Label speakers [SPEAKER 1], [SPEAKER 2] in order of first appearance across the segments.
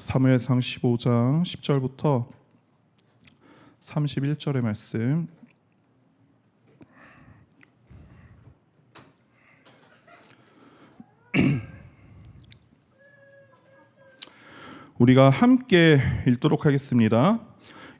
[SPEAKER 1] 사무엘상 15장 10절부터 31절의 말씀. 우리가 함께 읽도록 하겠습니다.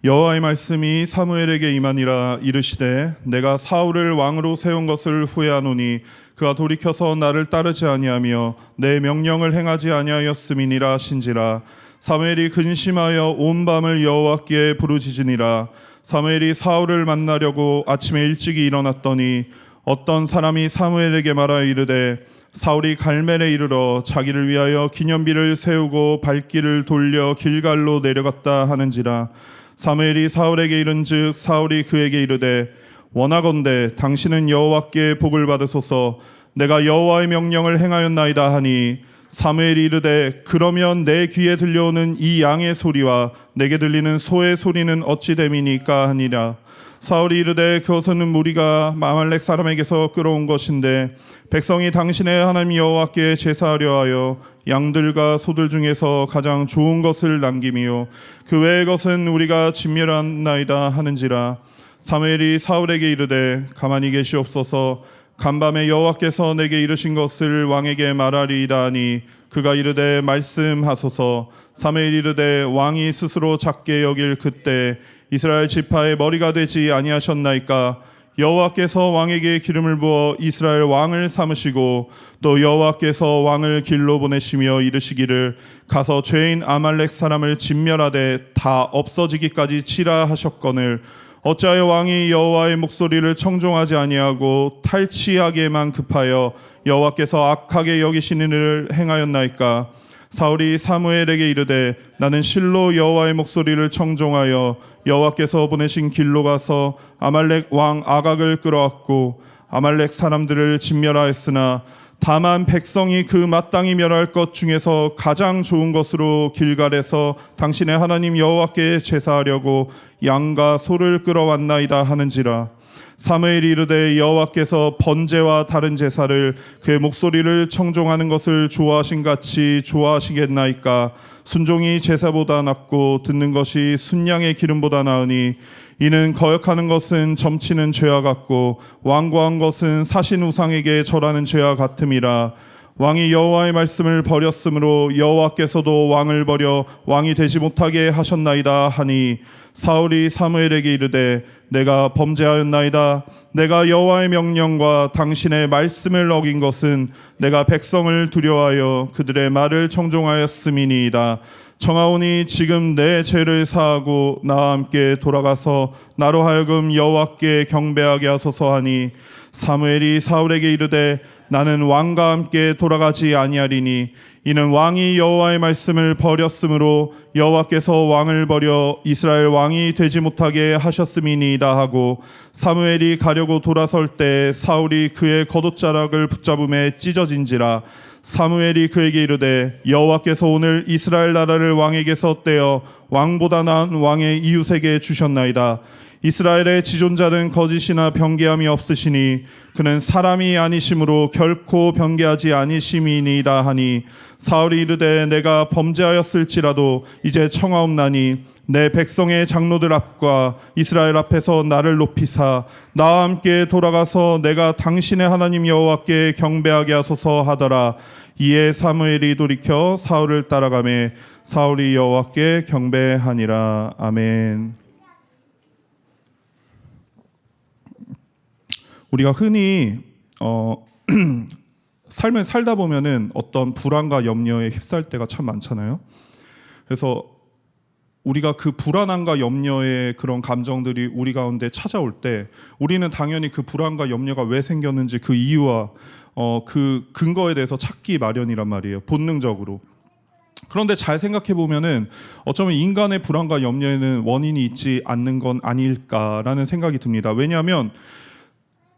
[SPEAKER 1] 여호와의 말씀이 사무엘에게 임하니라. 이르시되 내가 사울을 왕으로 세운 것을 후회하노니 그가 돌이켜서 나를 따르지 아니하며 내 명령을 행하지 아니하였음이니라 하신지라. 사무엘이 근심하여 온 밤을 여호와께 부르짖으니라. 사무엘이 사울을 만나려고 아침에 일찍이 일어났더니 어떤 사람이 사무엘에게 말하여 이르되 사울이 갈멜에 이르러 자기를 위하여 기념비를 세우고 발길을 돌려 길갈로 내려갔다 하는지라. 사무엘이 사울에게 이른즉 사울이 그에게 이르되 원하건대 당신은 여호와께 복을 받으소서. 내가 여호와의 명령을 행하였나이다 하니 사무엘이 이르되 그러면 내 귀에 들려오는 이 양의 소리와 내게 들리는 소의 소리는 어찌 됨이니까 하니라. 사울이 이르되 그것은 무리가 아말렉 사람에게서 끌어온 것인데 백성이 당신의 하나님 여호와께 제사하려 하여 양들과 소들 중에서 가장 좋은 것을 남김이요 그 외의 것은 우리가 진멸하나이다 하는지라. 사무엘이 사울에게 이르되 가만히 계시옵소서. 간밤에 여호와께서 내게 이르신 것을 왕에게 말하리이다 하니 그가 이르되 말씀하소서. 사무엘이 이르되 왕이 스스로 작게 여길 그때 이스라엘 지파의 머리가 되지 아니하셨나이까. 여호와께서 왕에게 기름을 부어 이스라엘 왕을 삼으시고 또 여호와께서 왕을 길로 보내시며 이르시기를 가서 죄인 아말렉 사람을 진멸하되 다 없어지기까지 치라 하셨거늘 어찌하여 왕이 여호와의 목소리를 청종하지 아니하고 탈취하기에만 급하여 여호와께서 악하게 여기시는 일을 행하였나이까. 사울이 사무엘에게 이르되 나는 실로 여호와의 목소리를 청종하여 여호와께서 보내신 길로 가서 아말렉 왕 아각을 끌어왔고 아말렉 사람들을 진멸하였으나 다만 백성이 그 마땅히 멸할 것 중에서 가장 좋은 것으로 길갈에서 당신의 하나님 여호와께 제사하려고 양과 소를 끌어왔나이다 하는지라. 사무엘이 이르되 여호와께서 번제와 다른 제사를 그의 목소리를 청종하는 것을 좋아하신 같이 좋아하시겠나이까. 순종이 제사보다 낫고 듣는 것이 순양의 기름보다 나으니 이는 거역하는 것은 점치는 죄와 같고 완고한 것은 사신 우상에게 절하는 죄와 같음이라. 왕이 여호와의 말씀을 버렸으므로 여호와께서도 왕을 버려 왕이 되지 못하게 하셨나이다 하니 사울이 사무엘에게 이르되 내가 범죄하였나이다. 내가 여호와의 명령과 당신의 말씀을 어긴 것은 내가 백성을 두려워하여 그들의 말을 청종하였음이니이다. 청하오니 지금 내 죄를 사하고 나와 함께 돌아가서 나로 하여금 여호와께 경배하게 하소서 하니 사무엘이 사울에게 이르되 나는 왕과 함께 돌아가지 아니하리니 이는 왕이 여호와의 말씀을 버렸으므로 여호와께서 왕을 버려 이스라엘 왕이 되지 못하게 하셨음이니이다 하고 사무엘이 가려고 돌아설 때 사울이 그의 겉옷자락을 붙잡음에 찢어진지라. 사무엘이 그에게 이르되 여호와께서 오늘 이스라엘 나라를 왕에게서 떼어 왕보다 나은 왕의 이웃에게 주셨나이다. 이스라엘의 지존자는 거짓이나 변개함이 없으시니 그는 사람이 아니심으로 결코 변개하지 아니심이니이다 하니 사울이 이르되 내가 범죄하였을지라도 이제 청하옵나니 내 백성의 장로들 앞과 이스라엘 앞에서 나를 높이사 나와 함께 돌아가서 내가 당신의 하나님 여호와께 경배하게 하소서 하더라. 이에 사무엘이 돌이켜 사울을 따라가매 사울이 여호와께 경배하니라. 아멘. 우리가 흔히 삶을 살다 보면은 어떤 불안과 염려에 휩싸일 때가 참 많잖아요. 그래서 우리가 그 불안함과 염려의 그런 감정들이 우리 가운데 찾아올 때 우리는 당연히 그 불안과 염려가 왜 생겼는지 그 이유와 그 근거에 대해서 찾기 마련이란 말이에요. 본능적으로. 그런데 잘 생각해 보면은 어쩌면 인간의 불안과 염려에는 원인이 있지 않는 건 아닐까라는 생각이 듭니다. 왜냐하면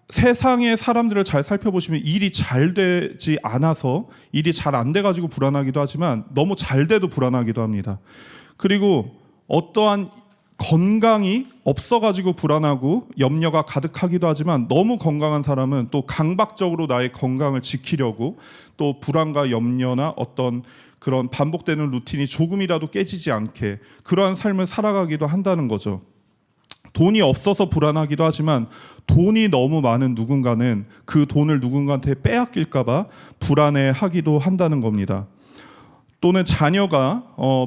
[SPEAKER 1] 세상의 사람들을 잘 살펴보시면 일이 잘 되지 않아서 일이 잘 안 돼가지고 불안하기도 하지만 너무 잘 돼도 불안하기도 합니다. 그리고 어떠한 건강이 없어가지고 불안하고 염려가 가득하기도 하지만 너무 건강한 사람은 또 강박적으로 나의 건강을 지키려고 또 불안과 염려나 어떤 그런 반복되는 루틴이 조금이라도 깨지지 않게 그러한 삶을 살아가기도 한다는 거죠. 돈이 없어서 불안하기도 하지만 돈이 너무 많은 누군가는 그 돈을 누군가한테 빼앗길까 봐 불안해하기도 한다는 겁니다. 또는 자녀가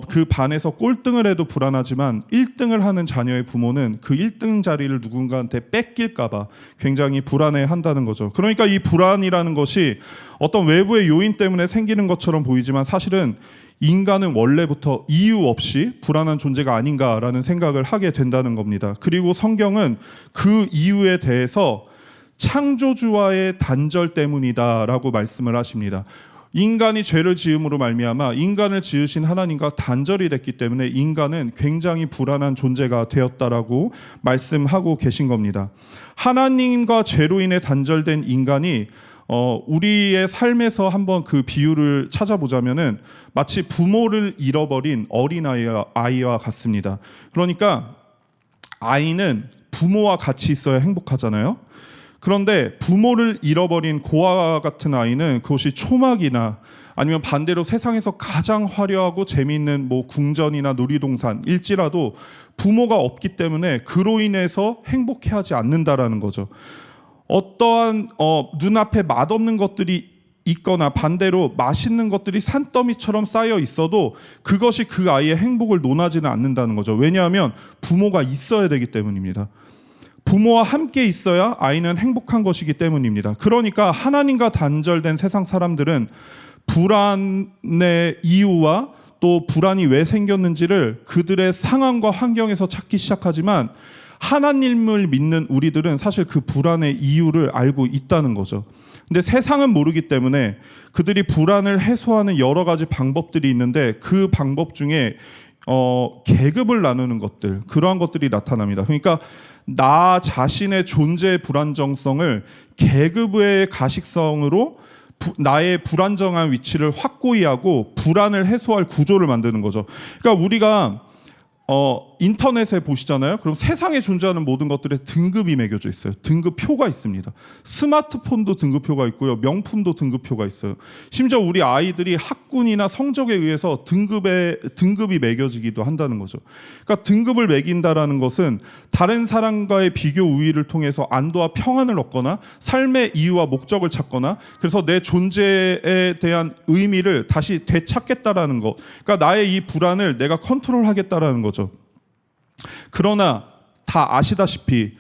[SPEAKER 1] 그 반에서 꼴등을 해도 불안하지만 1등을 하는 자녀의 부모는 그 1등 자리를 누군가한테 뺏길까 봐 굉장히 불안해한다는 거죠. 그러니까 이 불안이라는 것이 어떤 외부의 요인 때문에 생기는 것처럼 보이지만 사실은 인간은 원래부터 이유 없이 불안한 존재가 아닌가라는 생각을 하게 된다는 겁니다. 그리고 성경은 그 이유에 대해서 창조주와의 단절 때문이다라고 말씀을 하십니다. 인간이 죄를 지음으로 말미암아 인간을 지으신 하나님과 단절이 됐기 때문에 인간은 굉장히 불안한 존재가 되었다라고 말씀하고 계신 겁니다. 하나님과 죄로 인해 단절된 인간이 우리의 삶에서 한번 그 비유를 찾아보자면은 마치 부모를 잃어버린 어린아이와 같습니다. 그러니까 아이는 부모와 같이 있어야 행복하잖아요. 그런데 부모를 잃어버린 고아와 같은 아이는 그것이 초막이나 아니면 반대로 세상에서 가장 화려하고 재미있는 뭐 궁전이나 놀이동산일지라도 부모가 없기 때문에 그로 인해서 행복해하지 않는다라는 거죠. 어떠한 눈앞에 맛없는 것들이 있거나 반대로 맛있는 것들이 산더미처럼 쌓여 있어도 그것이 그 아이의 행복을 논하지는 않는다는 거죠. 왜냐하면 부모가 있어야 되기 때문입니다. 부모와 함께 있어야 아이는 행복한 것이기 때문입니다. 그러니까 하나님과 단절된 세상 사람들은 불안의 이유와 또 불안이 왜 생겼는지를 그들의 상황과 환경에서 찾기 시작하지만 하나님을 믿는 우리들은 사실 그 불안의 이유를 알고 있다는 거죠. 근데 세상은 모르기 때문에 그들이 불안을 해소하는 여러 가지 방법들이 있는데 그 방법 중에 계급을 나누는 것들, 그러한 것들이 나타납니다. 그러니까 나 자신의 존재의 불안정성을 계급의 가식성으로 나의 불안정한 위치를 확고히 하고 불안을 해소할 구조를 만드는 거죠. 그러니까 우리가 인터넷에 보시잖아요. 그럼 세상에 존재하는 모든 것들에 등급이 매겨져 있어요. 등급표가 있습니다. 스마트폰도 등급표가 있고요. 명품도 등급표가 있어요. 심지어 우리 아이들이 학군이나 성적에 의해서 등급이 매겨지기도 한다는 거죠. 그러니까 등급을 매긴다라는 것은 다른 사람과의 비교 우위를 통해서 안도와 평안을 얻거나 삶의 이유와 목적을 찾거나 그래서 내 존재에 대한 의미를 다시 되찾겠다라는 것. 그러니까 나의 이 불안을 내가 컨트롤하겠다라는 거죠. 그러나 다 아시다시피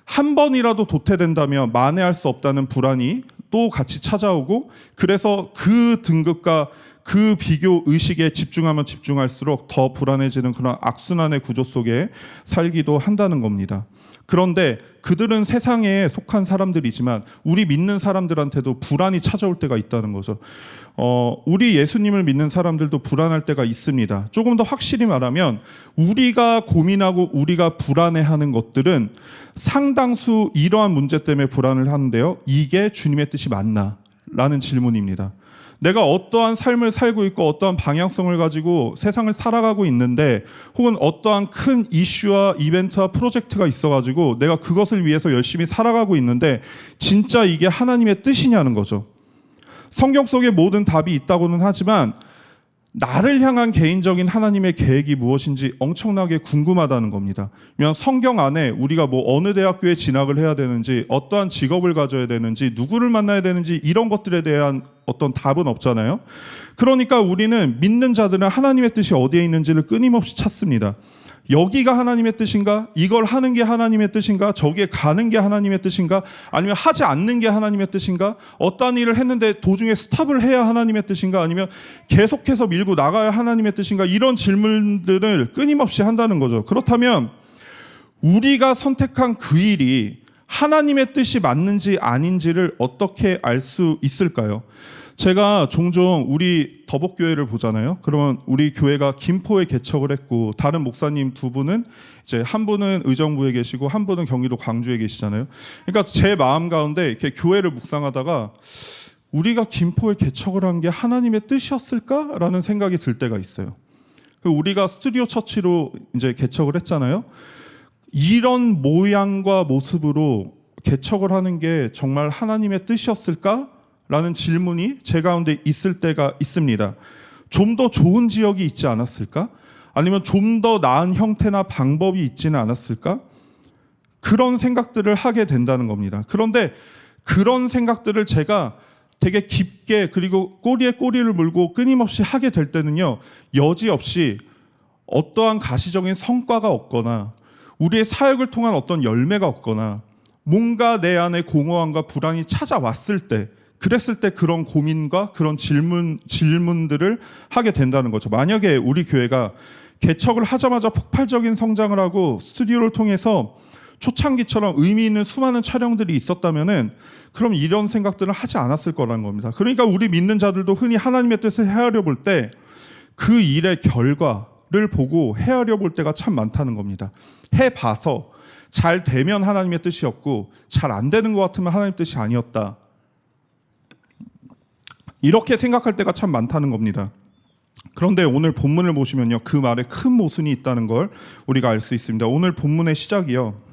[SPEAKER 1] 한 번이라도 도태된다면 만회할 수 없다는 불안이 또 같이 찾아오고 그래서 그 등급과 그 비교 의식에 집중하면 집중할수록 더 불안해지는 그런 악순환의 구조 속에 살기도 한다는 겁니다. 그런데 그들은 세상에 속한 사람들이지만 우리 믿는 사람들한테도 불안이 찾아올 때가 있다는 거죠. 우리 예수님을 믿는 사람들도 불안할 때가 있습니다. 조금 더 확실히 말하면 우리가 고민하고 우리가 불안해하는 것들은 상당수 이러한 문제 때문에 불안을 하는데요. 이게 주님의 뜻이 맞나? 라는 질문입니다. 내가 어떠한 삶을 살고 있고 어떠한 방향성을 가지고 세상을 살아가고 있는데 혹은 어떠한 큰 이슈와 이벤트와 프로젝트가 있어가지고 내가 그것을 위해서 열심히 살아가고 있는데 진짜 이게 하나님의 뜻이냐는 거죠. 성경 속에 모든 답이 있다고는 하지만 나를 향한 개인적인 하나님의 계획이 무엇인지 엄청나게 궁금하다는 겁니다. 왜냐하면 성경 안에 우리가 뭐 어느 대학교에 진학을 해야 되는지 어떠한 직업을 가져야 되는지 누구를 만나야 되는지 이런 것들에 대한 어떤 답은 없잖아요. 그러니까 우리는 믿는 자들은 하나님의 뜻이 어디에 있는지를 끊임없이 찾습니다. 여기가 하나님의 뜻인가? 이걸 하는 게 하나님의 뜻인가? 저기에 가는 게 하나님의 뜻인가? 아니면 하지 않는 게 하나님의 뜻인가? 어떠한 일을 했는데 도중에 스탑을 해야 하나님의 뜻인가? 아니면 계속해서 밀고 나가야 하나님의 뜻인가? 이런 질문들을 끊임없이 한다는 거죠. 그렇다면 우리가 선택한 그 일이 하나님의 뜻이 맞는지 아닌지를 어떻게 알 수 있을까요? 제가 종종 우리 더복교회를 보잖아요. 그러면 우리 교회가 김포에 개척을 했고 다른 목사님 두 분은 이제 한 분은 의정부에 계시고 한 분은 경기도 광주에 계시잖아요. 그러니까 제 마음 가운데 이렇게 교회를 묵상하다가 우리가 김포에 개척을 한 게 하나님의 뜻이었을까라는 생각이 들 때가 있어요. 우리가 스튜디오 처치로 이제 개척을 했잖아요. 이런 모양과 모습으로 개척을 하는 게 정말 하나님의 뜻이었을까라는 질문이 제 가운데 있을 때가 있습니다. 좀 더 좋은 지역이 있지 않았을까? 아니면 좀 더 나은 형태나 방법이 있지는 않았을까? 그런 생각들을 하게 된다는 겁니다. 그런데 그런 생각들을 제가 되게 깊게 그리고 꼬리에 꼬리를 물고 끊임없이 하게 될 때는요, 여지없이 어떠한 가시적인 성과가 없거나 우리의 사역을 통한 어떤 열매가 없거나 뭔가 내 안에 공허함과 불안이 찾아왔을 때, 그랬을 때 그런 고민과 그런 질문들을 하게 된다는 거죠. 만약에 우리 교회가 개척을 하자마자 폭발적인 성장을 하고 스튜디오를 통해서 초창기처럼 의미 있는 수많은 촬영들이 있었다면은 그럼 이런 생각들을 하지 않았을 거라는 겁니다. 그러니까 우리 믿는 자들도 흔히 하나님의 뜻을 헤아려 볼 때 그 일의 결과를 보고 헤아려 볼 때가 참 많다는 겁니다. 해봐서 잘 되면 하나님의 뜻이었고 잘 안 되는 것 같으면 하나님의 뜻이 아니었다. 이렇게 생각할 때가 참 많다는 겁니다. 그런데 오늘 본문을 보시면요, 그 말에 큰 모순이 있다는 걸 우리가 알 수 있습니다. 오늘 본문의 시작이요,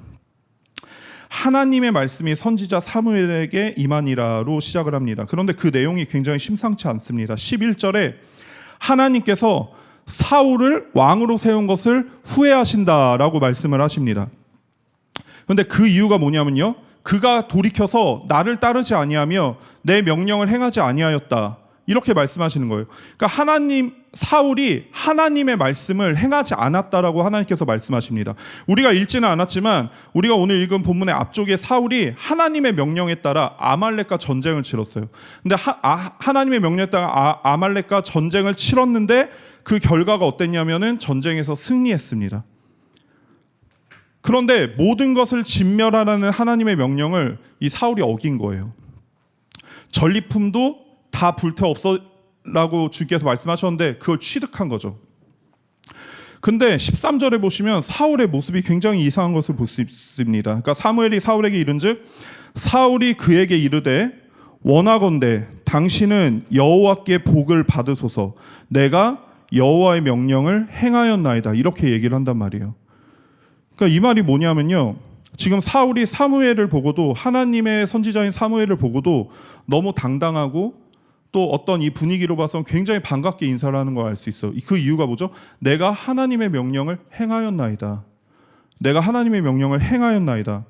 [SPEAKER 1] 하나님의 말씀이 선지자 사무엘에게 임하니라로 시작을 합니다. 그런데 그 내용이 굉장히 심상치 않습니다. 11절에 하나님께서 사울을 왕으로 세운 것을 후회하신다라고 말씀을 하십니다. 그런데 그 이유가 뭐냐면요, 그가 돌이켜서 나를 따르지 아니하며 내 명령을 행하지 아니하였다, 이렇게 말씀하시는 거예요. 그러니까 사울이 하나님의 말씀을 행하지 않았다라고 하나님께서 말씀하십니다. 우리가 읽지는 않았지만 우리가 오늘 읽은 본문의 앞쪽에 사울이 하나님의 명령에 따라 아말렉과 전쟁을 치렀어요. 근데 하나님의 명령에 따라 아말렉과 전쟁을 치렀는데 그 결과가 어땠냐면은 전쟁에서 승리했습니다. 그런데 모든 것을 진멸하라는 하나님의 명령을 이 사울이 어긴 거예요. 전리품도 다 불태 없어라고 주께서 말씀하셨는데 그걸 취득한 거죠. 근데 13절에 보시면 사울의 모습이 굉장히 이상한 것을 볼 수 있습니다. 그러니까 사무엘이 사울에게 이른즉 사울이 그에게 이르되 원하건대 당신은 여호와께 복을 받으소서, 내가 여호와의 명령을 행하였나이다, 이렇게 얘기를 한단 말이에요. 그러니까 이 말이 뭐냐면요, 지금 사울이 사무엘을 보고도, 하나님의 선지자인 사무엘을 보고도 너무 당당하고 또 어떤 이 분위기로 봐서 굉장히 반갑게 인사를 하는 걸 알 수 있어요. 그 이유가 뭐죠? 내가 하나님의 명령을 행하였나이다. 내가 하나님의 명령을 행하였나이다.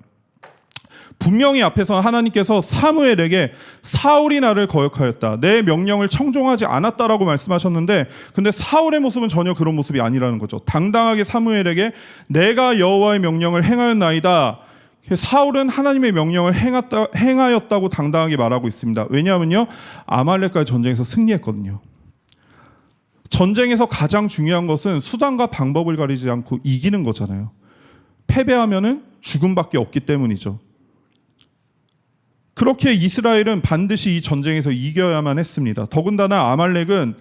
[SPEAKER 1] 분명히 앞에서 하나님께서 사무엘에게 사울이 나를 거역하였다, 내 명령을 청종하지 않았다라고 말씀하셨는데, 근데 사울의 모습은 전혀 그런 모습이 아니라는 거죠. 당당하게 사무엘에게 내가 여호와의 명령을 행하였나이다. 사울은 하나님의 명령을 행하였다고 당당하게 말하고 있습니다. 왜냐하면요, 아말렉과의 전쟁에서 승리했거든요. 전쟁에서 가장 중요한 것은 수단과 방법을 가리지 않고 이기는 거잖아요. 패배하면은 죽음밖에 없기 때문이죠. 그렇게 이스라엘은 반드시 이 전쟁에서 이겨야만 했습니다. 더군다나 아말렉은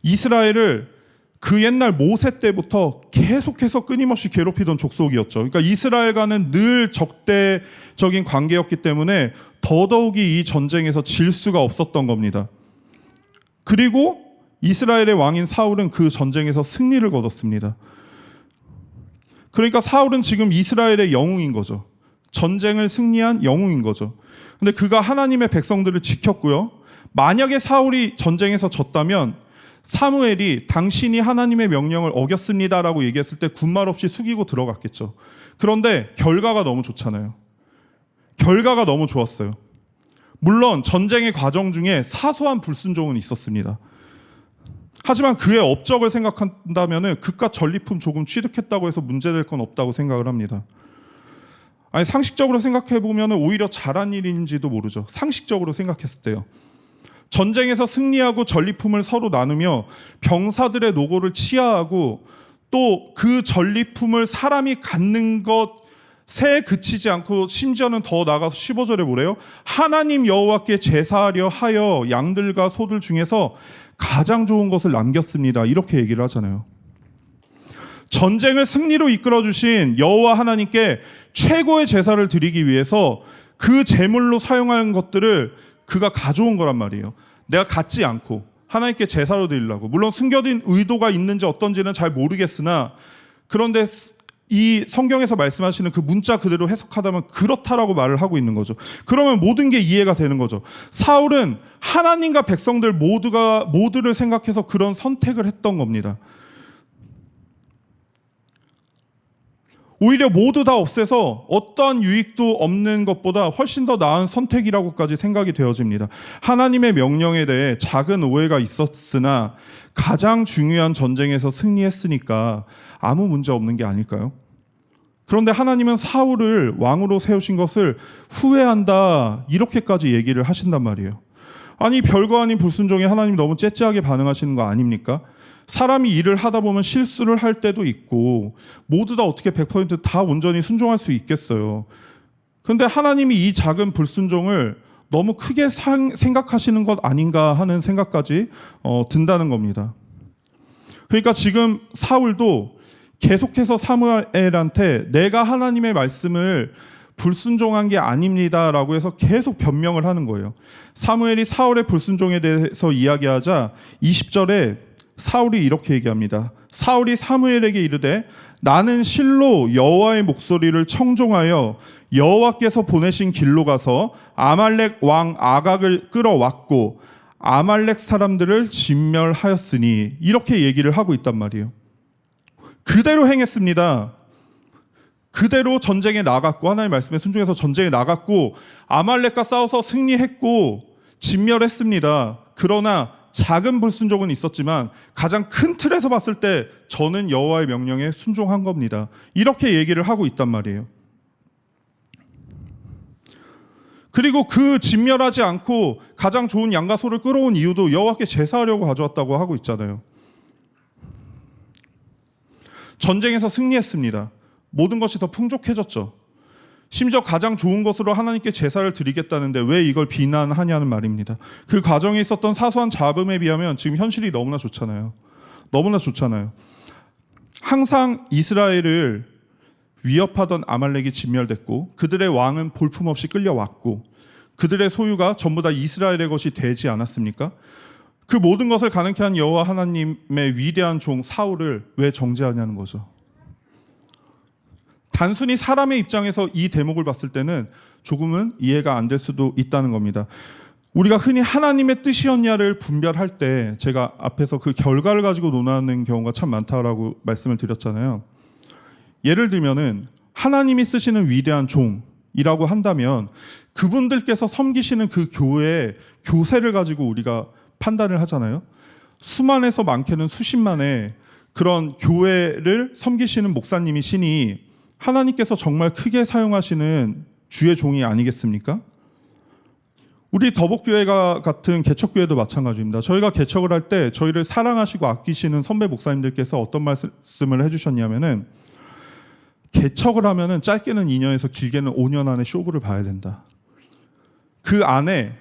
[SPEAKER 1] 이스라엘을 그 옛날 모세 때부터 계속해서 끊임없이 괴롭히던 족속이었죠. 그러니까 이스라엘과는 늘 적대적인 관계였기 때문에 더더욱이 이 전쟁에서 질 수가 없었던 겁니다. 그리고 이스라엘의 왕인 사울은 그 전쟁에서 승리를 거뒀습니다. 그러니까 사울은 지금 이스라엘의 영웅인 거죠. 전쟁을 승리한 영웅인 거죠. 근데 그가 하나님의 백성들을 지켰고요. 만약에 사울이 전쟁에서 졌다면 사무엘이 당신이 하나님의 명령을 어겼습니다라고 얘기했을 때 군말 없이 숙이고 들어갔겠죠. 그런데 결과가 너무 좋잖아요. 결과가 너무 좋았어요. 물론 전쟁의 과정 중에 사소한 불순종은 있었습니다. 하지만 그의 업적을 생각한다면 그깟 전리품 조금 취득했다고 해서 문제될 건 없다고 생각을 합니다. 아니, 상식적으로 생각해보면 오히려 잘한 일인지도 모르죠. 상식적으로 생각했을 때요. 전쟁에서 승리하고 전리품을 서로 나누며 병사들의 노고를 치하하고 또 그 전리품을 사람이 갖는 것에 그치지 않고 심지어는 더 나아가서 15절에 뭐래요? 하나님 여호와께 제사하려 하여 양들과 소들 중에서 가장 좋은 것을 남겼습니다, 이렇게 얘기를 하잖아요. 전쟁을 승리로 이끌어주신 여호와 하나님께 최고의 제사를 드리기 위해서 그 제물로 사용한 것들을 그가 가져온 거란 말이에요. 내가 갖지 않고 하나님께 제사로 드리려고. 물론 숨겨진 의도가 있는지 어떤지는 잘 모르겠으나, 그런데 이 성경에서 말씀하시는 그 문자 그대로 해석하다면 그렇다라고 말을 하고 있는 거죠. 그러면 모든 게 이해가 되는 거죠. 사울은 하나님과 백성들 모두를 생각해서 그런 선택을 했던 겁니다. 오히려 모두 다 없애서 어떠한 유익도 없는 것보다 훨씬 더 나은 선택이라고까지 생각이 되어집니다. 하나님의 명령에 대해 작은 오해가 있었으나 가장 중요한 전쟁에서 승리했으니까 아무 문제 없는 게 아닐까요? 그런데 하나님은 사울을 왕으로 세우신 것을 후회한다, 이렇게까지 얘기를 하신단 말이에요. 아니, 별거 아닌 불순종에 하나님 너무 째째하게 반응하시는 거 아닙니까? 사람이 일을 하다 보면 실수를 할 때도 있고, 모두 다 어떻게 100% 다 온전히 순종할 수 있겠어요. 그런데 하나님이 이 작은 불순종을 너무 크게 생각하시는 것 아닌가 하는 생각까지 든다는 겁니다. 그러니까 지금 사울도 계속해서 사무엘한테 내가 하나님의 말씀을 불순종한 게 아닙니다라고 해서 계속 변명을 하는 거예요. 사무엘이 사울의 불순종에 대해서 이야기하자 20절에 사울이 이렇게 얘기합니다. 사울이 사무엘에게 이르되 나는 실로 여호와의 목소리를 청종하여 여호와께서 보내신 길로 가서 아말렉 왕 아각을 끌어왔고 아말렉 사람들을 진멸하였으니, 이렇게 얘기를 하고 있단 말이에요. 그대로 행했습니다. 그대로 전쟁에 나갔고, 하나님의 말씀에 순종해서 전쟁에 나갔고 아말렉과 싸워서 승리했고 진멸했습니다. 그러나 작은 불순종은 있었지만 가장 큰 틀에서 봤을 때 저는 여호와의 명령에 순종한 겁니다. 이렇게 얘기를 하고 있단 말이에요. 그리고 그 진멸하지 않고 가장 좋은 양과 소를 끌어온 이유도 여호와께 제사하려고 가져왔다고 하고 있잖아요. 전쟁에서 승리했습니다. 모든 것이 더 풍족해졌죠. 심지어 가장 좋은 것으로 하나님께 제사를 드리겠다는데 왜 이걸 비난하냐는 말입니다. 그 과정에 있었던 사소한 잡음에 비하면 지금 현실이 너무나 좋잖아요. 너무나 좋잖아요. 항상 이스라엘을 위협하던 아말렉이 진멸됐고, 그들의 왕은 볼품없이 끌려왔고, 그들의 소유가 전부 다 이스라엘의 것이 되지 않았습니까? 그 모든 것을 가능케 한 여호와 하나님의 위대한 종 사울을 왜 정죄하냐는 거죠. 단순히 사람의 입장에서 이 대목을 봤을 때는 조금은 이해가 안 될 수도 있다는 겁니다. 우리가 흔히 하나님의 뜻이었냐를 분별할 때 제가 앞에서 그 결과를 가지고 논하는 경우가 참 많다라고 말씀을 드렸잖아요. 예를 들면은 하나님이 쓰시는 위대한 종이라고 한다면 그분들께서 섬기시는 그 교회의 교세를 가지고 우리가 판단을 하잖아요. 수만에서 많게는 수십만의 그런 교회를 섬기시는 목사님이시니 하나님께서 정말 크게 사용하시는 주의 종이 아니겠습니까? 우리 더복교회가 같은 개척교회도 마찬가지입니다. 저희가 개척을 할 때 저희를 사랑하시고 아끼시는 선배 목사님들께서 어떤 말씀을 해주셨냐면은, 개척을 하면은 짧게는 2년에서 길게는 5년 안에 쇼부를 봐야 된다. 그 안에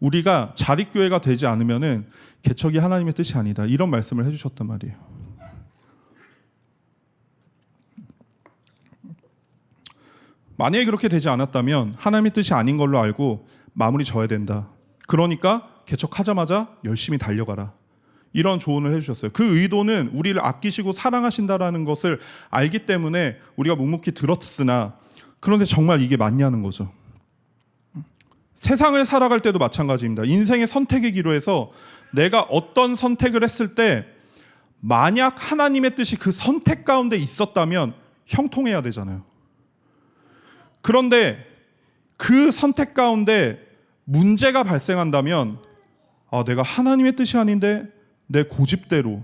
[SPEAKER 1] 우리가 자립교회가 되지 않으면은 개척이 하나님의 뜻이 아니다, 이런 말씀을 해주셨단 말이에요. 만약에 그렇게 되지 않았다면 하나님의 뜻이 아닌 걸로 알고 마무리 져야 된다. 그러니까 개척하자마자 열심히 달려가라, 이런 조언을 해주셨어요. 그 의도는 우리를 아끼시고 사랑하신다라는 것을 알기 때문에 우리가 묵묵히 들었으나, 그런데 정말 이게 맞냐는 거죠. 세상을 살아갈 때도 마찬가지입니다. 인생의 선택의 기로에서 내가 어떤 선택을 했을 때 만약 하나님의 뜻이 그 선택 가운데 있었다면 형통해야 되잖아요. 그런데 그 선택 가운데 문제가 발생한다면, 내가 하나님의 뜻이 아닌데 내 고집대로,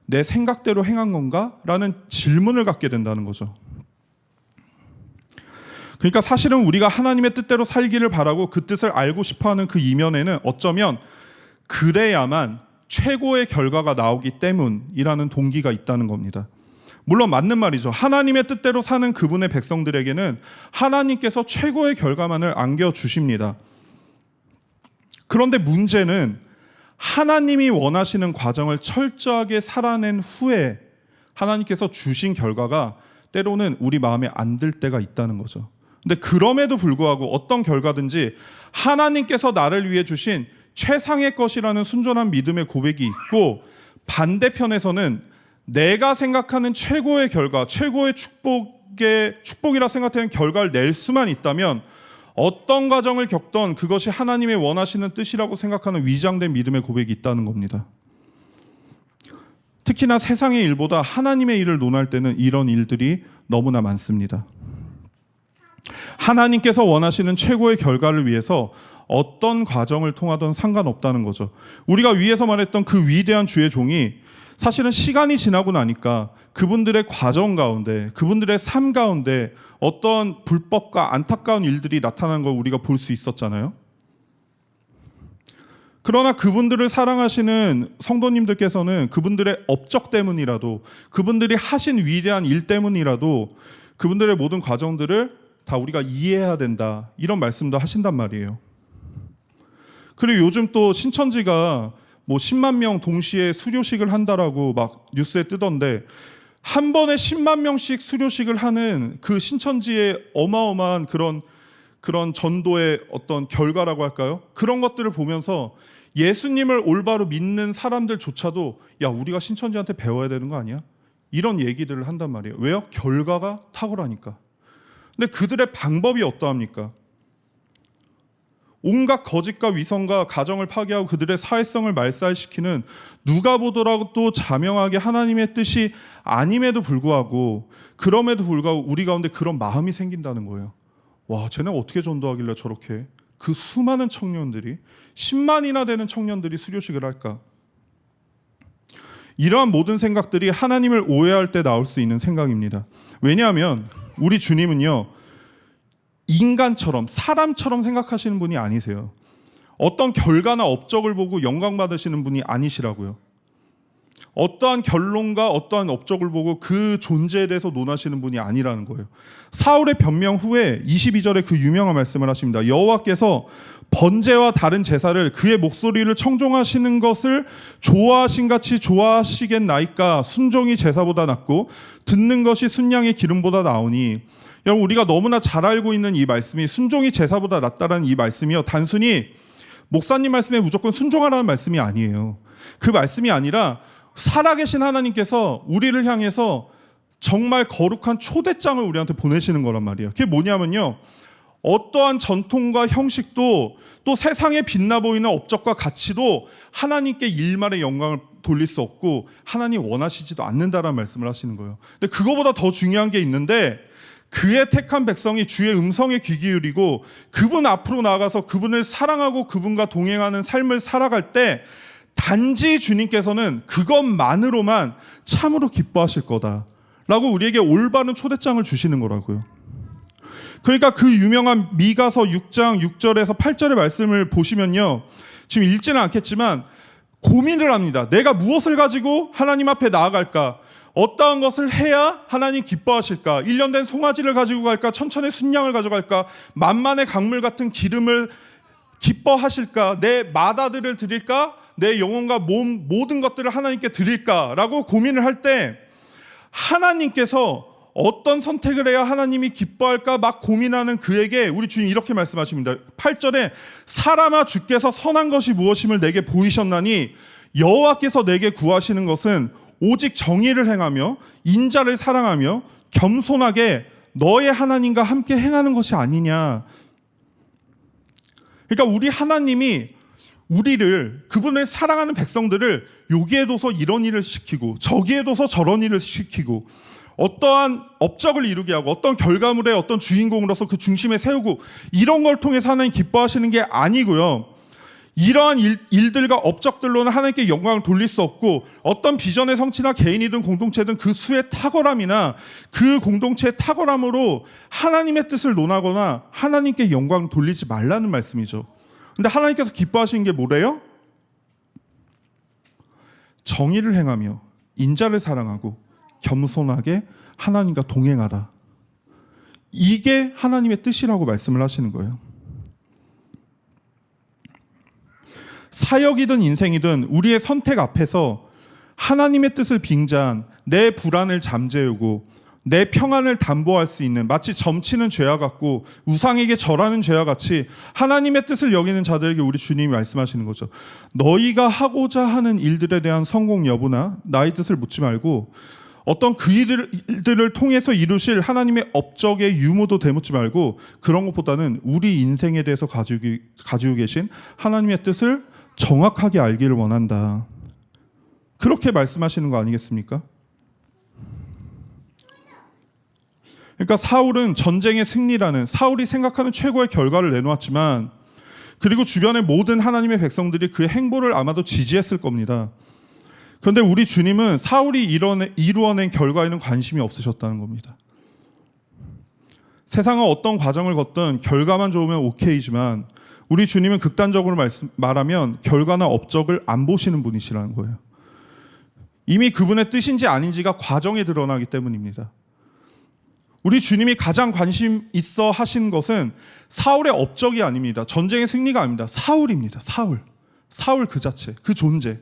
[SPEAKER 1] 내 생각대로 행한 건가? 라는 질문을 갖게 된다는 거죠. 그러니까 사실은 우리가 하나님의 뜻대로 살기를 바라고 그 뜻을 알고 싶어하는 그 이면에는 어쩌면 그래야만 최고의 결과가 나오기 때문이라는 동기가 있다는 겁니다. 물론 맞는 말이죠. 하나님의 뜻대로 사는 그분의 백성들에게는 하나님께서 최고의 결과만을 안겨주십니다. 그런데 문제는 하나님이 원하시는 과정을 철저하게 살아낸 후에 하나님께서 주신 결과가 때로는 우리 마음에 안 들 때가 있다는 거죠. 근데 그럼에도 불구하고 어떤 결과든지 하나님께서 나를 위해 주신 최상의 것이라는 순전한 믿음의 고백이 있고, 반대편에서는 내가 생각하는 최고의 결과, 최고의 축복이라 생각하는 결과를 낼 수만 있다면 어떤 과정을 겪던 그것이 하나님의 원하시는 뜻이라고 생각하는 위장된 믿음의 고백이 있다는 겁니다. 특히나 세상의 일보다 하나님의 일을 논할 때는 이런 일들이 너무나 많습니다. 하나님께서 원하시는 최고의 결과를 위해서 어떤 과정을 통하든 상관없다는 거죠. 우리가 위에서 말했던 그 위대한 주의 종이 사실은 시간이 지나고 나니까 그분들의 과정 가운데, 그분들의 삶 가운데 어떤 불법과 안타까운 일들이 나타나는 걸 우리가 볼 수 있었잖아요. 그러나 그분들을 사랑하시는 성도님들께서는 그분들의 업적 때문이라도, 그분들이 하신 위대한 일 때문이라도 그분들의 모든 과정들을 다 우리가 이해해야 된다, 이런 말씀도 하신단 말이에요. 그리고 요즘 또 신천지가 뭐 10만 명 동시에 수료식을 한다라고 막 뉴스에 뜨던데, 한 번에 10만 명씩 수료식을 하는 그 신천지의 어마어마한 그런 전도의 어떤 결과라고 할까요? 그런 것들을 보면서 예수님을 올바로 믿는 사람들조차도 야, 우리가 신천지한테 배워야 되는 거 아니야? 이런 얘기들을 한단 말이에요. 왜요? 결과가 탁월하니까. 근데 그들의 방법이 어떠합니까? 온갖 거짓과 위선과 가정을 파괴하고 그들의 사회성을 말살시키는, 누가 보더라도 자명하게 하나님의 뜻이 아님에도 불구하고, 그럼에도 불구하고 우리 가운데 그런 마음이 생긴다는 거예요. 와, 쟤네 어떻게 전도하길래 저렇게 그 수많은 청년들이, 10만이나 되는 청년들이 수료식을 할까? 이러한 모든 생각들이 하나님을 오해할 때 나올 수 있는 생각입니다. 왜냐하면 우리 주님은요, 인간처럼, 사람처럼 생각하시는 분이 아니세요. 어떤 결과나 업적을 보고 영광 받으시는 분이 아니시라고요. 어떠한 결론과 어떠한 업적을 보고 그 존재에 대해서 논하시는 분이 아니라는 거예요. 사울의 변명 후에 22절에 그 유명한 말씀을 하십니다. 여호와께서 번제와 다른 제사를 그의 목소리를 청종하시는 것을 좋아하신 같이 좋아하시겠나이까. 순종이 제사보다 낫고 듣는 것이 순양의 기름보다 나으니. 여러분, 우리가 너무나 잘 알고 있는 이 말씀이, 순종이 제사보다 낫다라는 이 말씀이요, 단순히 목사님 말씀에 무조건 순종하라는 말씀이 아니에요. 그 말씀이 아니라 살아계신 하나님께서 우리를 향해서 정말 거룩한 초대장을 우리한테 보내시는 거란 말이에요. 그게 뭐냐면요, 어떠한 전통과 형식도, 또 세상에 빛나 보이는 업적과 가치도 하나님께 일말의 영광을 돌릴 수 없고 하나님 원하시지도 않는다라는 말씀을 하시는 거예요. 근데 그거보다 더 중요한 게 있는데, 그의 택한 백성이 주의 음성에 귀 기울이고 그분 앞으로 나아가서 그분을 사랑하고 그분과 동행하는 삶을 살아갈 때 단지 주님께서는 그것만으로만 참으로 기뻐하실 거다라고 우리에게 올바른 초대장을 주시는 거라고요. 그러니까 그 유명한 미가서 6장 6절에서 8절의 말씀을 보시면요, 지금 읽지는 않겠지만 고민을 합니다. 내가 무엇을 가지고 하나님 앞에 나아갈까? 어떠한 것을 해야 하나님 기뻐하실까? 1년 된 송아지를 가지고 갈까? 천천의 순양을 가져갈까? 만만의 강물 같은 기름을 기뻐하실까? 내 맏아들을 드릴까? 내 영혼과 몸 모든 것들을 하나님께 드릴까? 라고 고민을 할 때 하나님께서 어떤 선택을 해야 하나님이 기뻐할까 막 고민하는 그에게 우리 주님 이렇게 말씀하십니다. 8절에 사람아, 주께서 선한 것이 무엇임을 내게 보이셨나니 여호와께서 내게 구하시는 것은 오직 정의를 행하며 인자를 사랑하며 겸손하게 너의 하나님과 함께 행하는 것이 아니냐. 그러니까 우리 하나님이 우리를, 그분을 사랑하는 백성들을 여기에 둬서 이런 일을 시키고 저기에 둬서 저런 일을 시키고 어떠한 업적을 이루게 하고 어떤 결과물의 어떤 주인공으로서 그 중심에 세우고 이런 걸 통해서 하나님 기뻐하시는 게 아니고요, 이러한 일들과 업적들로는 하나님께 영광을 돌릴 수 없고 어떤 비전의 성취나 개인이든 공동체든 그 수의 탁월함이나 그 공동체의 탁월함으로 하나님의 뜻을 논하거나 하나님께 영광을 돌리지 말라는 말씀이죠. 근데 하나님께서 기뻐하시는 게 뭐래요? 정의를 행하며 인자를 사랑하고 겸손하게 하나님과 동행하라. 이게 하나님의 뜻이라고 말씀을 하시는 거예요. 사역이든 인생이든 우리의 선택 앞에서 하나님의 뜻을 빙자한 내 불안을 잠재우고 내 평안을 담보할 수 있는, 마치 점치는 죄와 같고 우상에게 절하는 죄와 같이 하나님의 뜻을 여기는 자들에게 우리 주님이 말씀하시는 거죠. 너희가 하고자 하는 일들에 대한 성공 여부나 나의 뜻을 묻지 말고 어떤 그 일들을 통해서 이루실 하나님의 업적의 유무도 되묻지 말고 그런 것보다는 우리 인생에 대해서 가지고 계신 하나님의 뜻을 정확하게 알기를 원한다. 그렇게 말씀하시는 거 아니겠습니까? 그러니까 사울은 전쟁의 승리라는, 사울이 생각하는 최고의 결과를 내놓았지만, 그리고 주변의 모든 하나님의 백성들이 그 행보를 아마도 지지했을 겁니다. 그런데 우리 주님은 사울이 이루어낸 결과에는 관심이 없으셨다는 겁니다. 세상은 어떤 과정을 걷든 결과만 좋으면 오케이지만 우리 주님은 극단적으로 말하면 결과나 업적을 안 보시는 분이시라는 거예요. 이미 그분의 뜻인지 아닌지가 과정에 드러나기 때문입니다. 우리 주님이 가장 관심 있어 하신 것은 사울의 업적이 아닙니다. 전쟁의 승리가 아닙니다. 사울입니다. 사울 그 자체, 그 존재.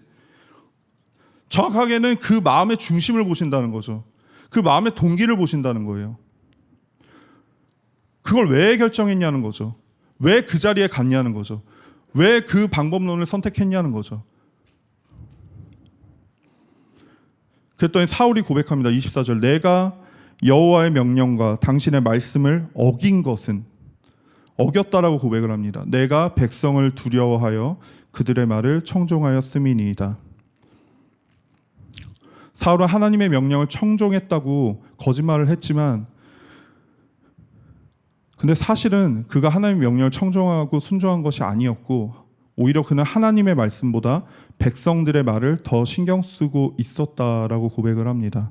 [SPEAKER 1] 정확하게는 그 마음의 중심을 보신다는 거죠. 그 마음의 동기를 보신다는 거예요. 그걸 왜 결정했냐는 거죠. 왜 그 자리에 갔냐는 거죠. 왜 그 방법론을 선택했냐는 거죠. 그랬더니 사울이 고백합니다. 24절, 내가 여호와의 명령과 당신의 말씀을 어긴 것은, 어겼다라고 고백을 합니다. 내가 백성을 두려워하여 그들의 말을 청종하였음이니이다. 사울은 하나님의 명령을 청종했다고 거짓말을 했지만, 근데 사실은 그가 하나님의 명령을 청종하고 순종한 것이 아니었고 오히려 그는 하나님의 말씀보다 백성들의 말을 더 신경 쓰고 있었다라고 고백을 합니다.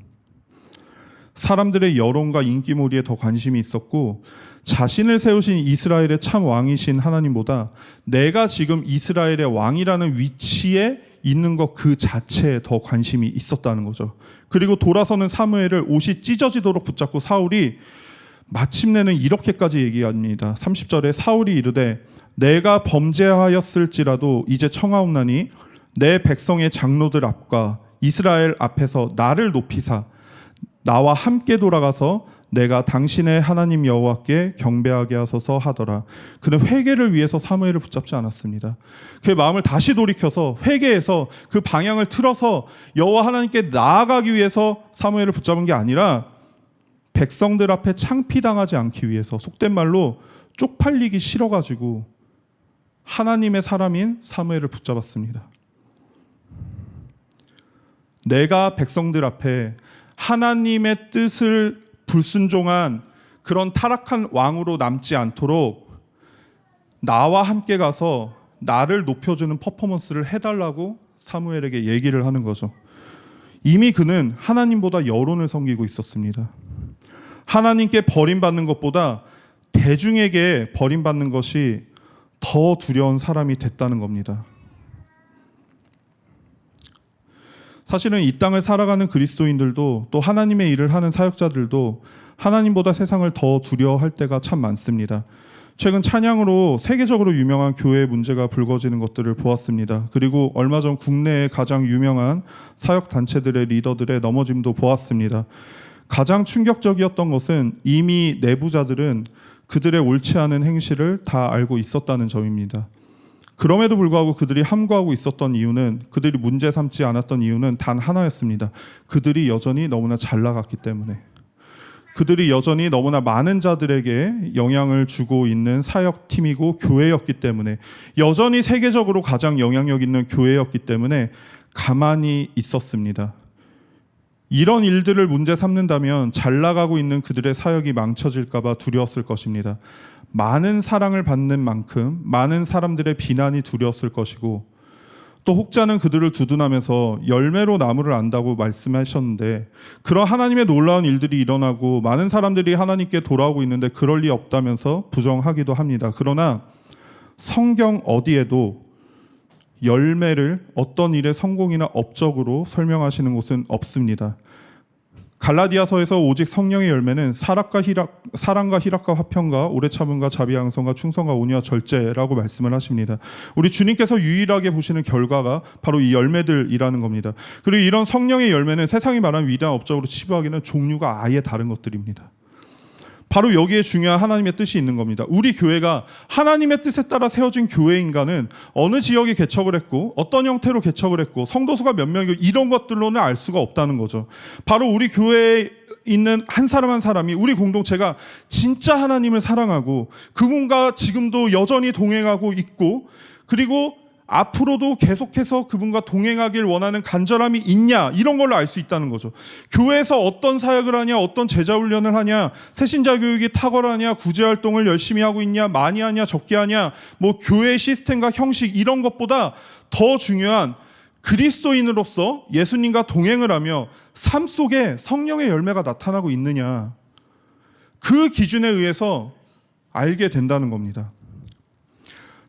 [SPEAKER 1] 사람들의 여론과 인기몰이에 더 관심이 있었고 자신을 세우신 이스라엘의 참 왕이신 하나님보다 내가 지금 이스라엘의 왕이라는 위치에 있는 것 그 자체에 더 관심이 있었다는 거죠. 그리고 돌아서는 사무엘을 옷이 찢어지도록 붙잡고 사울이 마침내는 이렇게까지 얘기합니다. 30절에 사울이 이르되 내가 범죄하였을지라도 이제 청하옵나니 내 백성의 장로들 앞과 이스라엘 앞에서 나를 높이사 나와 함께 돌아가서 내가 당신의 하나님 여호와께 경배하게 하소서 하더라. 그는 회개를 위해서 사무엘을 붙잡지 않았습니다. 그의 마음을 다시 돌이켜서 회개해서 그 방향을 틀어서 여호와 하나님께 나아가기 위해서 사무엘을 붙잡은 게 아니라 백성들 앞에 창피당하지 않기 위해서, 속된 말로 쪽팔리기 싫어가지고 하나님의 사람인 사무엘을 붙잡았습니다. 내가 백성들 앞에 하나님의 뜻을 불순종한 그런 타락한 왕으로 남지 않도록 나와 함께 가서 나를 높여주는 퍼포먼스를 해달라고 사무엘에게 얘기를 하는 거죠. 이미 그는 하나님보다 여론을 섬기고 있었습니다. 하나님께 버림받는 것보다 대중에게 버림받는 것이 더 두려운 사람이 됐다는 겁니다. 사실은 이 땅을 살아가는 그리스도인들도 또 하나님의 일을 하는 사역자들도 하나님보다 세상을 더 두려워할 때가 참 많습니다. 최근 찬양으로 세계적으로 유명한 교회의 문제가 불거지는 것들을 보았습니다. 그리고 얼마 전 국내의 가장 유명한 사역단체들의 리더들의 넘어짐도 보았습니다. 가장 충격적이었던 것은 이미 내부자들은 그들의 옳지 않은 행실을 다 알고 있었다는 점입니다. 그럼에도 불구하고 그들이 함구하고 있었던 이유는, 그들이 문제 삼지 않았던 이유는 단 하나였습니다. 그들이 여전히 너무나 잘 나갔기 때문에, 그들이 여전히 너무나 많은 자들에게 영향을 주고 있는 사역팀이고 교회였기 때문에, 여전히 세계적으로 가장 영향력 있는 교회였기 때문에 가만히 있었습니다. 이런 일들을 문제 삼는다면 잘 나가고 있는 그들의 사역이 망쳐질까 봐 두려웠을 것입니다. 많은 사랑을 받는 만큼 많은 사람들의 비난이 두려웠을 것이고, 또 혹자는 그들을 두둔하면서 열매로 나무를 안다고 말씀하셨는데, 그런 하나님의 놀라운 일들이 일어나고 많은 사람들이 하나님께 돌아오고 있는데 그럴 리 없다면서 부정하기도 합니다. 그러나 성경 어디에도 열매를 어떤 일의 성공이나 업적으로 설명하시는 곳은 없습니다. 갈라디아서에서 오직 성령의 열매는 사랑과 희락과 화평과 오래 참음과 자비 양성과 충성과 온유와 절제라고 말씀을 하십니다. 우리 주님께서 유일하게 보시는 결과가 바로 이 열매들이라는 겁니다. 그리고 이런 성령의 열매는 세상이 말하는 위대한 업적으로 치부하기는 종류가 아예 다른 것들입니다. 바로 여기에 중요한 하나님의 뜻이 있는 겁니다. 우리 교회가 하나님의 뜻에 따라 세워진 교회인가는 어느 지역에 개척을 했고 어떤 형태로 개척을 했고 성도수가 몇 명이고 이런 것들로는 알 수가 없다는 거죠. 바로 우리 교회에 있는 한 사람 한 사람이 우리 공동체가 진짜 하나님을 사랑하고 그분과 지금도 여전히 동행하고 있고 그리고 앞으로도 계속해서 그분과 동행하길 원하는 간절함이 있냐 이런 걸로 알 수 있다는 거죠. 교회에서 어떤 사역을 하냐 어떤 제자훈련을 하냐 새신자 교육이 탁월하냐 구제활동을 열심히 하고 있냐 많이 하냐 적게 하냐 뭐 교회 시스템과 형식 이런 것보다 더 중요한 그리스도인으로서 예수님과 동행을 하며 삶 속에 성령의 열매가 나타나고 있느냐 그 기준에 의해서 알게 된다는 겁니다.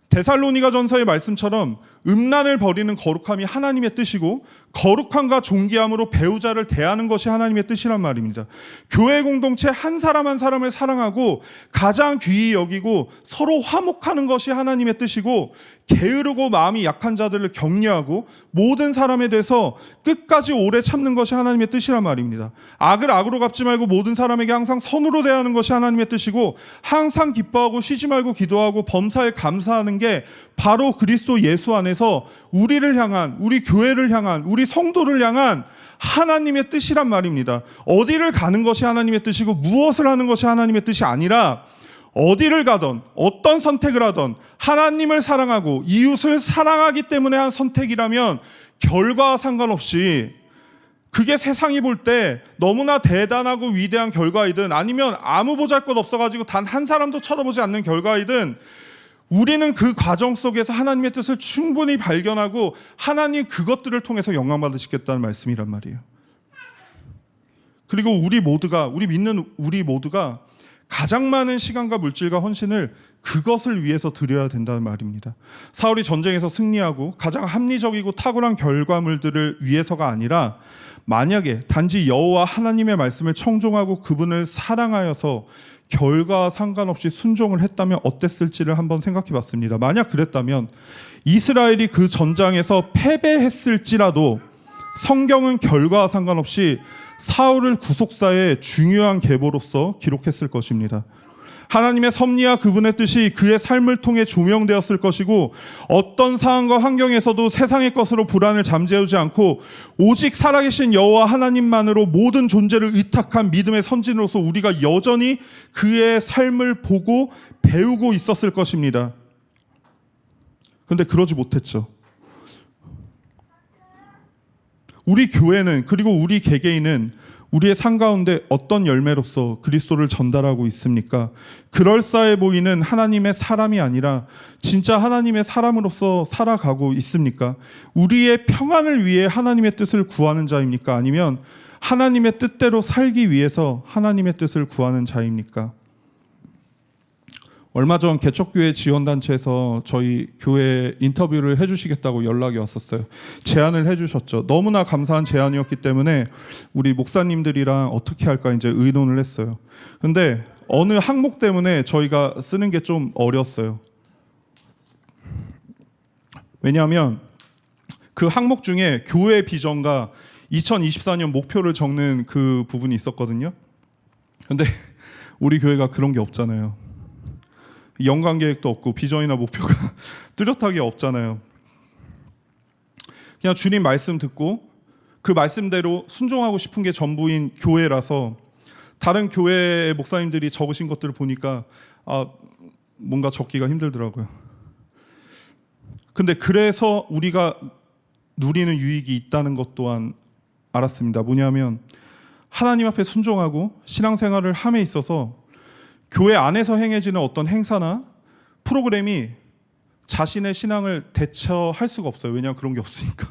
[SPEAKER 1] 데살로니가 전서의 말씀처럼 음란을 버리는 거룩함이 하나님의 뜻이고 거룩함과 존귀함으로 배우자를 대하는 것이 하나님의 뜻이란 말입니다. 교회 공동체 한 사람 한 사람을 사랑하고 가장 귀히 여기고 서로 화목하는 것이 하나님의 뜻이고 게으르고 마음이 약한 자들을 격려하고 모든 사람에 대해서 끝까지 오래 참는 것이 하나님의 뜻이란 말입니다. 악을 악으로 갚지 말고 모든 사람에게 항상 선으로 대하는 것이 하나님의 뜻이고 항상 기뻐하고 쉬지 말고 기도하고 범사에 감사하는 게 바로 그리스도 예수 안에서 우리를 향한 우리 교회를 향한 우리 성도를 향한 하나님의 뜻이란 말입니다. 어디를 가는 것이 하나님의 뜻이고 무엇을 하는 것이 하나님의 뜻이 아니라 어디를 가던 어떤 선택을 하던 하나님을 사랑하고 이웃을 사랑하기 때문에 한 선택이라면 결과와 상관없이 그게 세상이 볼 때 너무나 대단하고 위대한 결과이든 아니면 아무 보잘것 없어가지고 단 한 사람도 쳐다보지 않는 결과이든 우리는 그 과정 속에서 하나님의 뜻을 충분히 발견하고 하나님 그것들을 통해서 영광 받으시겠다는 말씀이란 말이에요. 그리고 우리 믿는 우리 모두가 가장 많은 시간과 물질과 헌신을 그것을 위해서 드려야 된다는 말입니다. 사울이 전쟁에서 승리하고 가장 합리적이고 탁월한 결과물들을 위해서가 아니라 만약에 단지 여호와 하나님의 말씀을 청종하고 그분을 사랑하여서 결과와 상관없이 순종을 했다면 어땠을지를 한번 생각해 봤습니다. 만약 그랬다면 이스라엘이 그 전장에서 패배했을지라도 성경은 결과와 상관없이 사울을 구속사의 중요한 계보로서 기록했을 것입니다. 하나님의 섭리와 그분의 뜻이 그의 삶을 통해 조명되었을 것이고 어떤 상황과 환경에서도 세상의 것으로 불안을 잠재우지 않고 오직 살아계신 여호와 하나님만으로 모든 존재를 의탁한 믿음의 선진으로서 우리가 여전히 그의 삶을 보고 배우고 있었을 것입니다. 그런데 그러지 못했죠. 우리 교회는 그리고 우리 개개인은 우리의 삶 가운데 어떤 열매로서 그리스도를 전달하고 있습니까? 그럴싸해 보이는 하나님의 사람이 아니라 진짜 하나님의 사람으로서 살아가고 있습니까? 우리의 평안을 위해 하나님의 뜻을 구하는 자입니까? 아니면 하나님의 뜻대로 살기 위해서 하나님의 뜻을 구하는 자입니까? 얼마 전 개척교회 지원단체에서 저희 교회 인터뷰를 해주시겠다고 연락이 왔었어요. 제안을 해주셨죠. 너무나 감사한 제안이었기 때문에 우리 목사님들이랑 어떻게 할까 이제 의논을 했어요. 근데 어느 항목 때문에 저희가 쓰는 게 좀 어려웠어요. 왜냐하면 그 항목 중에 교회 비전과 2024년 목표를 적는 그 부분이 있었거든요. 근데 우리 교회가 그런 게 없잖아요. 연간 계획도 없고 비전이나 목표가 뚜렷하게 없잖아요. 그냥 주님 말씀 듣고 그 말씀대로 순종하고 싶은 게 전부인 교회라서 다른 교회 목사님들이 적으신 것들을 보니까 뭔가 적기가 힘들더라고요. 근데 그래서 우리가 누리는 유익이 있다는 것 또한 알았습니다. 뭐냐면 하나님 앞에 순종하고 신앙생활을 함에 있어서 교회 안에서 행해지는 어떤 행사나 프로그램이 자신의 신앙을 대처할 수가 없어요. 왜냐하면 그런 게 없으니까.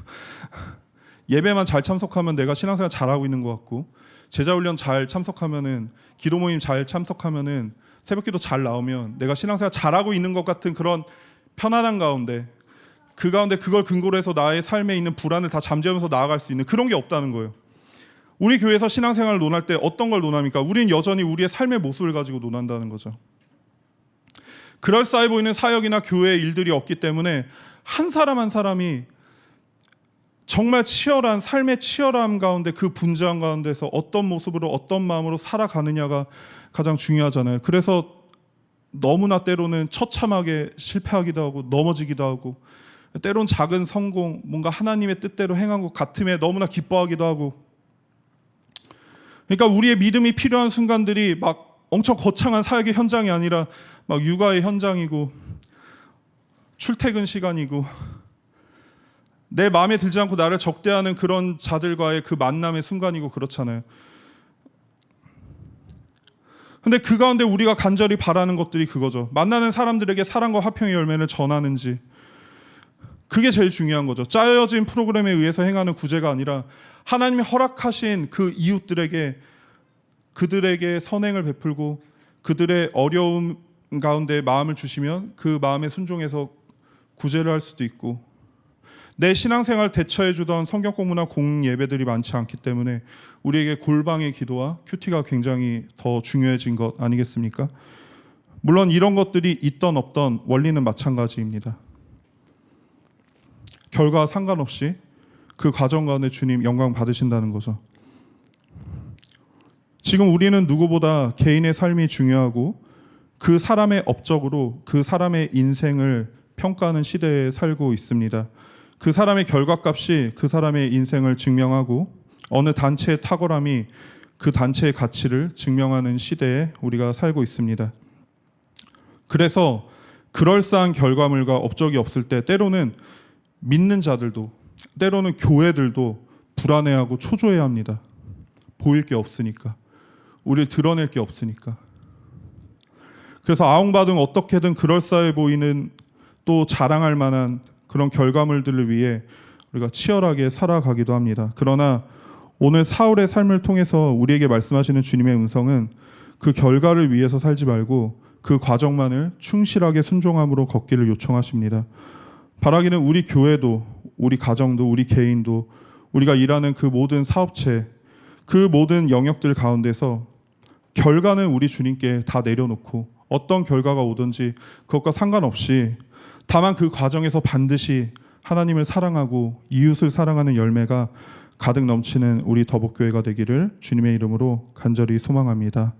[SPEAKER 1] 예배만 잘 참석하면 내가 신앙생활 잘하고 있는 것 같고 제자훈련 잘 참석하면은 기도 모임 잘 참석하면은 새벽기도 잘 나오면 내가 신앙생활 잘하고 있는 것 같은 그런 편안한 가운데 그 가운데 그걸 근거로 해서 나의 삶에 있는 불안을 다 잠재우면서 나아갈 수 있는 그런 게 없다는 거예요. 우리 교회에서 신앙생활을 논할 때 어떤 걸 논합니까? 우리는 여전히 우리의 삶의 모습을 가지고 논한다는 거죠. 그럴싸해 보이는 사역이나 교회의 일들이 없기 때문에 한 사람 한 사람이 정말 치열한 삶의 치열함 가운데, 그 분주함 가운데서 어떤 모습으로 어떤 마음으로 살아가느냐가 가장 중요하잖아요. 그래서 너무나 때로는 처참하게 실패하기도 하고 넘어지기도 하고, 때론 작은 성공, 뭔가 하나님의 뜻대로 행한 것 같음에 너무나 기뻐하기도 하고. 그러니까 우리의 믿음이 필요한 순간들이 막 엄청 거창한 사역의 현장이 아니라 막 육아의 현장이고 출퇴근 시간이고 내 마음에 들지 않고 나를 적대하는 그런 자들과의 그 만남의 순간이고 그렇잖아요. 근데 그 가운데 우리가 간절히 바라는 것들이 그거죠. 만나는 사람들에게 사랑과 화평의 열매를 전하는지, 그게 제일 중요한 거죠. 짜여진 프로그램에 의해서 행하는 구제가 아니라 하나님이 허락하신 그 이웃들에게, 그들에게 선행을 베풀고 그들의 어려움 가운데 마음을 주시면 그 마음에 순종해서 구제를 할 수도 있고, 내 신앙생활 대처해 주던 성경 공부나 공 예배들이 많지 않기 때문에 우리에게 골방의 기도와 큐티가 굉장히 더 중요해진 것 아니겠습니까? 물론 이런 것들이 있던 없던 원리는 마찬가지입니다. 결과와 상관없이 그 과정 가운데 주님 영광 받으신다는 거죠. 지금 우리는 누구보다 개인의 삶이 중요하고 그 사람의 업적으로 그 사람의 인생을 평가하는 시대에 살고 있습니다. 그 사람의 결과값이 그 사람의 인생을 증명하고 어느 단체의 탁월함이 그 단체의 가치를 증명하는 시대에 우리가 살고 있습니다. 그래서 그럴싸한 결과물과 업적이 없을 때 때로는 믿는 자들도, 때로는 교회들도 불안해하고 초조해야 합니다. 보일 게 없으니까, 우리를 드러낼 게 없으니까. 그래서 아웅바둥 어떻게든 그럴싸해 보이는, 또 자랑할 만한 그런 결과물들을 위해 우리가 치열하게 살아가기도 합니다. 그러나 오늘 사울의 삶을 통해서 우리에게 말씀하시는 주님의 음성은 그 결과를 위해서 살지 말고 그 과정만을 충실하게 순종함으로 걷기를 요청하십니다. 바라기는 우리 교회도, 우리 가정도, 우리 개인도, 우리가 일하는 그 모든 사업체, 그 모든 영역들 가운데서 결과는 우리 주님께 다 내려놓고 어떤 결과가 오든지 그것과 상관없이 다만 그 과정에서 반드시 하나님을 사랑하고 이웃을 사랑하는 열매가 가득 넘치는 우리 더복교회가 되기를 주님의 이름으로 간절히 소망합니다.